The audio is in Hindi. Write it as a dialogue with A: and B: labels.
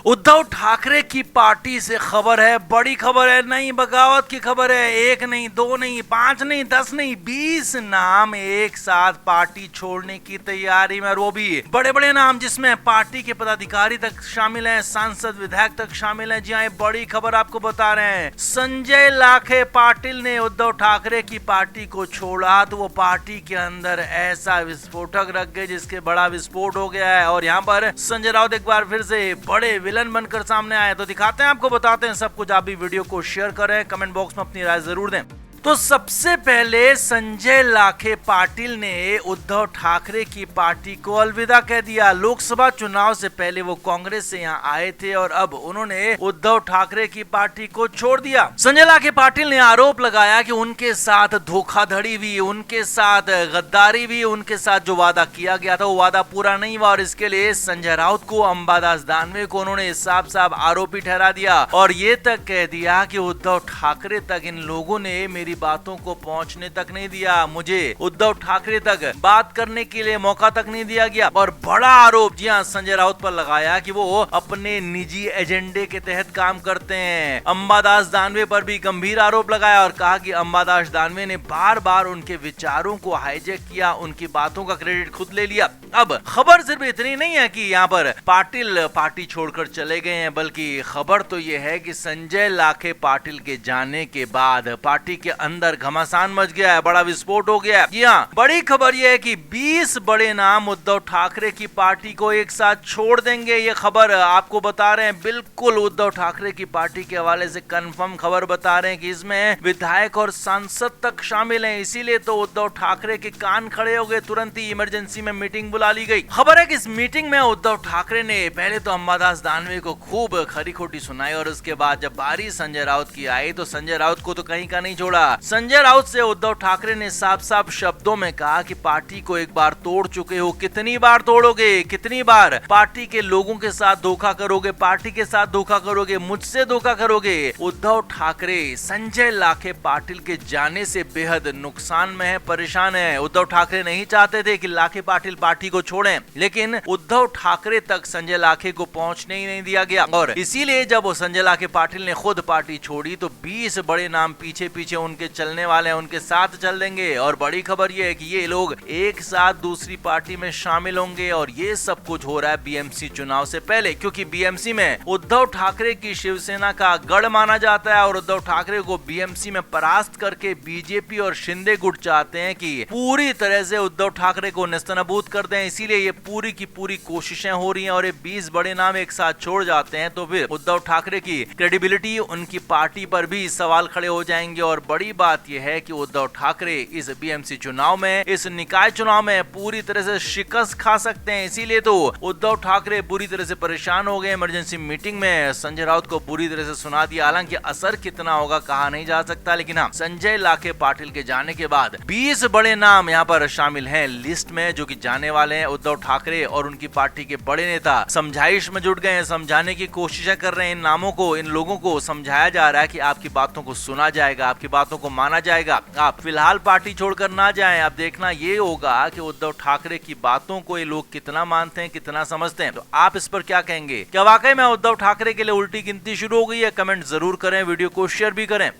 A: उद्धव ठाकरे की पार्टी से खबर है, बड़ी खबर है, नई बगावत की खबर है। एक नहीं, दो नहीं, 5 नहीं, 10 नहीं, 20 नाम एक साथ पार्टी छोड़ने की तैयारी में, और वो भी बड़े बड़े नाम जिसमें पार्टी के पदाधिकारी तक शामिल हैं, सांसद विधायक तक शामिल हैं। जी हाँ, बड़ी खबर आपको बता रहे हैं। संजय लाखे पाटिल ने उद्धव ठाकरे की पार्टी को छोड़ा तो वो पार्टी के अंदर ऐसा विस्फोटक रख गए जिसके बड़ा विस्फोट हो गया है। और यहाँ पर संजय राउत एक बार फिर से बड़े विलन बनकर सामने आए। तो दिखाते हैं, आपको बताते हैं सब कुछ। आप भी वीडियो को शेयर करें, कमेंट बॉक्स में अपनी राय जरूर दें। तो सबसे पहले संजय लाखे पाटिल ने उद्धव ठाकरे की पार्टी को अलविदा कह दिया। लोकसभा चुनाव से पहले वो कांग्रेस से यहाँ आए थे और अब उन्होंने उद्धव ठाकरे की पार्टी को छोड़ दिया। संजय लाखे पाटिल ने आरोप लगाया कि उनके साथ धोखाधड़ी भी, उनके साथ गद्दारी भी, उनके साथ जो वादा किया गया था वो वादा पूरा नहीं हुआ। और इसके लिए संजय राउत को, अंबादास दानवे को उन्होंने साफ साफ आरोपी ठहरा दिया और ये तक कह दिया कि उद्धव ठाकरे तक इन लोगों ने मेरी बातों को पहुंचने तक नहीं दिया, मुझे उद्धव ठाकरे तक बात करने के लिए मौका तक नहीं दिया गया। और बड़ा आरोप जी हां संजय राउत पर लगाया कि वो अपने निजी एजेंडे के तहत काम करते हैं। अंबादास दानवे पर भी गंभीर आरोप लगाया और कहा कि अंबादास दानवे ने बार बार उनके विचारों को हाईजैक किया, उनकी बातों का क्रेडिट खुद ले लिया। अब खबर सिर्फ इतनी नहीं है कि यहाँ पर पाटिल पार्टी छोड़कर चले गए हैं, बल्कि खबर तो ये है कि संजय लाखे पाटिल के जाने के बाद पार्टी के अंदर घमासान मच गया है, बड़ा विस्फोट हो गया है। जी हाँ, बड़ी खबर यह है कि 20 बड़े नाम उद्धव ठाकरे की पार्टी को एक साथ छोड़ देंगे। ये खबर आपको बता रहे हैं, बिल्कुल उद्धव ठाकरे की पार्टी के हवाले से कंफर्म खबर बता रहे हैं कि इसमें विधायक और सांसद तक शामिल हैं। इसीलिए तो उद्धव ठाकरे के कान खड़े हो गए, तुरंत ही इमरजेंसी में मीटिंग बुला ली गई। खबर है कि इस मीटिंग में उद्धव ठाकरे ने पहले तो अंबादास दानवे को खूब खरी खोटी सुनाई और उसके बाद जब बारी संजय राउत की आई तो संजय राउत को तो कहीं का नहीं छोड़ा। संजय राउत से उद्धव ठाकरे ने साफ साफ शब्दों में कहा कि पार्टी को एक बार तोड़ चुके हो, कितनी बार तोड़ोगे, कितनी बार पार्टी के लोगों के साथ धोखा करोगे, पार्टी के साथ धोखा करोगे, मुझसे धोखा करोगे। उद्धव ठाकरे संजय लाखे पाटिल के जाने से बेहद नुकसान में है, परेशान है। उद्धव ठाकरे नहीं चाहते थे कि लाखे पाटिल पार्टी को छोड़ें, लेकिन उद्धव ठाकरे तक संजय लाखे को पहुंचने ही नहीं दिया गया। और इसीलिए जब वो संजय लाखे पाटिल ने खुद पार्टी छोड़ी तो 20 बड़े नाम पीछे पीछे उनके चलने वाले हैं, उनके साथ चल देंगे। और बड़ी खबर ये है कि ये लोग एक साथ दूसरी पार्टी में शामिल होंगे और ये सब कुछ हो रहा है बीएमसी चुनाव से पहले, क्योंकि बीएमसी में उद्धव ठाकरे की शिवसेना का गढ़ माना जाता है और उद्धव ठाकरे को बीएमसी में परास्त करके बीजेपी और शिंदे गुट चाहते हैं कि पूरी तरह से उद्धव ठाकरे को नेस्तनाबूद कर दें। इसीलिए ये पूरी की पूरी कोशिशें हो रही हैं और ये 20 बड़े नाम एक साथ छोड़ जाते हैं तो फिर उद्धव ठाकरे की क्रेडिबिलिटी, उनकी पार्टी पर भी सवाल खड़े हो जाएंगे। और बड़ी बात यह है कि उद्धव ठाकरे इस बीएमसी चुनाव में, इस निकाय चुनाव में पूरी तरह से शिकस्त खा सकते हैं। इसीलिए तो उद्धव ठाकरे बुरी तरह से परेशान हो गए। इमरजेंसी मीटिंग में संजय राउत को बुरी तरह से सुना दिया। हालांकि असर कितना होगा कहा नहीं जा सकता, लेकिन हाँ, संजय लाखे पाटिल के जाने के बाद 20 बड़े नाम यहाँ पर शामिल हैं लिस्ट में, जो कि जाने वाले हैं। उद्धव ठाकरे और उनकी पार्टी के बड़े नेता समझाइश में जुट गए हैं, समझाने की कोशिशें कर रहे हैं। इन नामों को, इन लोगों को समझाया जा रहा है कि आपकी बातों को सुना जाएगा, आपकी बातों को माना जाएगा, आप फिलहाल पार्टी छोड़कर ना जाएं। अब देखना ये होगा कि उद्धव ठाकरे की बातों को ये लोग कितना मानते हैं, कितना समझते हैं। तो आप इस पर क्या कहेंगे? क्या वाकई में उद्धव ठाकरे के लिए उल्टी गिनती शुरू हो गई है? कमेंट जरूर करें, वीडियो को शेयर भी करें।